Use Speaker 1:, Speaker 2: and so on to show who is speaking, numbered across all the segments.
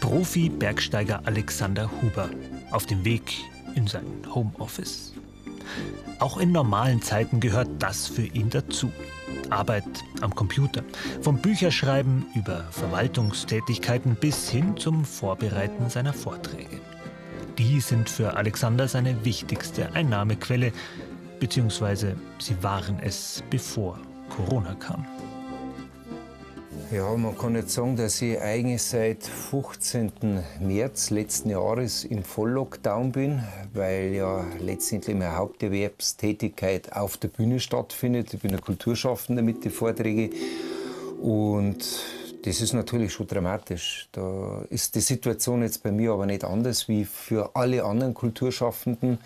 Speaker 1: Profi-Bergsteiger Alexander Huber auf dem Weg in sein Homeoffice. Auch in normalen Zeiten gehört das für ihn dazu. Arbeit am Computer. Vom Bücherschreiben über Verwaltungstätigkeiten bis hin zum Vorbereiten seiner Vorträge. Die sind für Alexander seine wichtigste Einnahmequelle, beziehungsweise sie waren es, bevor Corona kam.
Speaker 2: Ja, man kann jetzt sagen, dass ich eigentlich seit 15. März letzten Jahres im Volllockdown bin, weil ja letztendlich meine Haupterwerbstätigkeit auf der Bühne stattfindet. Ich bin ein Kulturschaffender mit den Vorträgen und das ist natürlich schon dramatisch. Da ist die Situation jetzt bei mir aber nicht anders wie für alle anderen Kulturschaffenden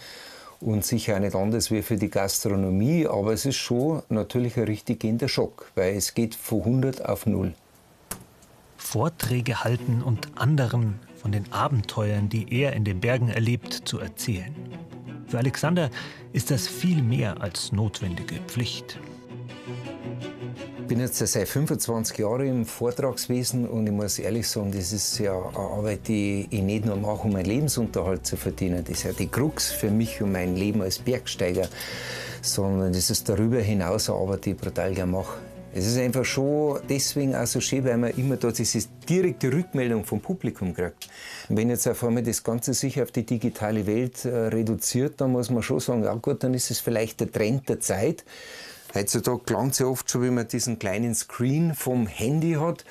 Speaker 2: und sicher auch nicht anders wie für die Gastronomie, aber es ist schon natürlich ein richtig gehender Schock, weil es geht von 100 auf 0.
Speaker 1: Vorträge halten und anderen von den Abenteuern, die er in den Bergen erlebt, zu erzählen. Für Alexander ist das viel mehr als notwendige Pflicht.
Speaker 2: Ich bin jetzt seit 25 Jahren im Vortragswesen und ich muss ehrlich sagen, das ist ja eine Arbeit, die ich nicht nur mache, um meinen Lebensunterhalt zu verdienen. Das ist ja die Krux für mich und mein Leben als Bergsteiger, sondern das ist darüber hinaus eine Arbeit, die ich brutal gerne mache. Es ist einfach schon deswegen auch so schön, weil man immer da diese direkte Rückmeldung vom Publikum kriegt. Wenn jetzt auf einmal das Ganze sich auf die digitale Welt reduziert, dann muss man schon sagen, ja gut, dann ist es vielleicht der Trend der Zeit. Heutzutage gelangt es ja oft schon, wenn man diesen kleinen Screen vom Handy hat.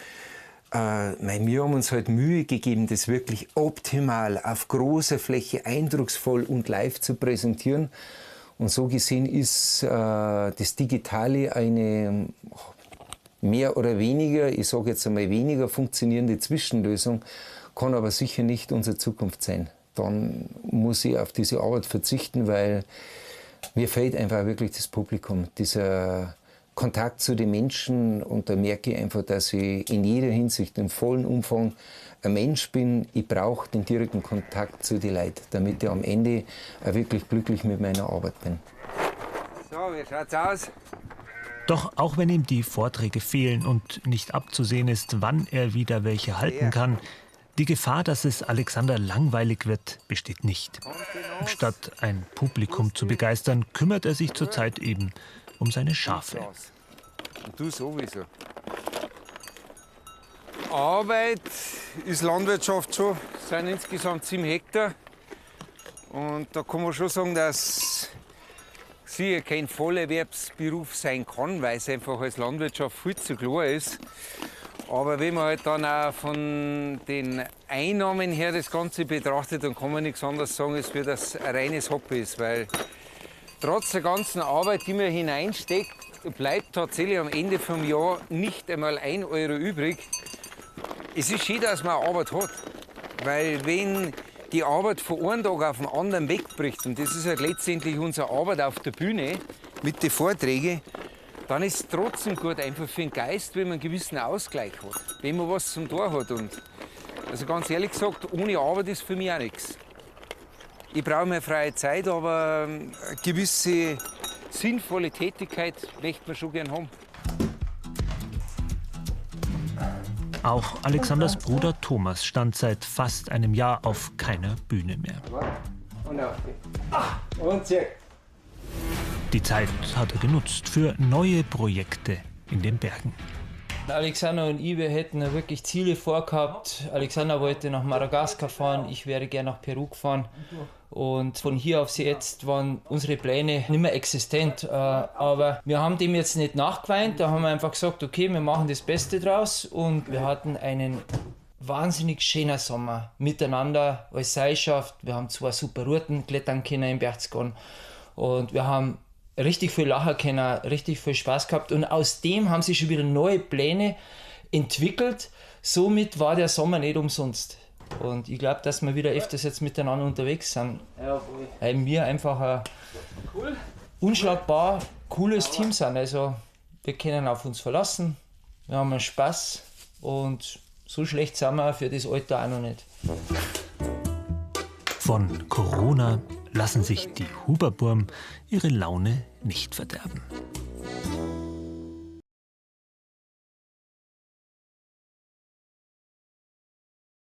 Speaker 2: Wir haben uns halt Mühe gegeben, das wirklich optimal auf großer Fläche, eindrucksvoll und live zu präsentieren. Und so gesehen ist das Digitale eine mehr oder weniger, ich sage jetzt einmal weniger funktionierende Zwischenlösung, kann aber sicher nicht unsere Zukunft sein. Dann muss ich auf diese Arbeit verzichten, weil mir fehlt einfach wirklich das Publikum, dieser Kontakt zu den Menschen, und da merke ich einfach, dass ich in jeder Hinsicht, im vollen Umfang ein Mensch bin. Ich brauche den direkten Kontakt zu den Leuten, damit ich am Ende auch wirklich glücklich mit meiner Arbeit bin.
Speaker 3: So, wie schaut's aus?
Speaker 1: Doch auch wenn ihm die Vorträge fehlen und nicht abzusehen ist, wann er wieder welche halten kann, die Gefahr, dass es Alexander langweilig wird, besteht nicht. Statt ein Publikum zu begeistern, kümmert er sich zurzeit eben um seine Schafe.
Speaker 3: Und du sowieso. Arbeit ist Landwirtschaft schon, es sind insgesamt 7 Hektar. Und da kann man schon sagen, dass sicher kein Vollerwerbsberuf sein kann, weil es einfach als Landwirtschaft viel zu klar ist. Aber wenn man halt dann auch von den Einnahmen her das Ganze betrachtet, dann kann man nichts anderes sagen, als wie das ein reines Hobby ist. Weil trotz der ganzen Arbeit, die man hineinsteckt, bleibt tatsächlich am Ende vom Jahr nicht einmal 1 Euro übrig. Es ist schön, dass man Arbeit hat. Weil wenn die Arbeit von einem Tag auf den anderen wegbricht, und das ist halt letztendlich unsere Arbeit auf der Bühne mit den Vorträgen, dann ist es trotzdem gut, einfach für den Geist, wenn man einen gewissen Ausgleich hat, wenn man was zum Tor hat. Und also ganz ehrlich gesagt, ohne Arbeit ist für mich auch nichts. Ich brauche mehr freie Zeit, aber eine gewisse sinnvolle Tätigkeit möchte man schon gern haben.
Speaker 1: Auch Alexanders Bruder Thomas stand seit fast einem Jahr auf keiner Bühne mehr.
Speaker 3: Und auf die. Und zurück.
Speaker 1: Die Zeit hat er genutzt für neue Projekte in den Bergen.
Speaker 4: Alexander und ich, wir hätten wirklich Ziele vorgehabt. Alexander wollte nach Madagaskar fahren, ich wäre gerne nach Peru gefahren. Und von hier auf jetzt waren unsere Pläne nicht mehr existent. Aber wir haben dem jetzt nicht nachgeweint, da haben wir einfach gesagt, okay, wir machen das Beste draus. Und wir hatten einen wahnsinnig schönen Sommer miteinander als Seilschaft. Wir haben 2 super Routen klettern können in Berchtesgaden. Und wir haben richtig viel lachen können, richtig viel Spaß gehabt. Und aus dem haben sich schon wieder neue Pläne entwickelt. Somit war der Sommer nicht umsonst. Und ich glaube, dass wir wieder öfters jetzt miteinander unterwegs sind. Weil wir einfach ein unschlagbar cooles Team sind. Also wir können auf uns verlassen, wir haben einen Spaß und so schlecht sind wir für das Alter auch noch nicht.
Speaker 1: Von Corona lassen sich die Huberburm ihre Laune nicht verderben.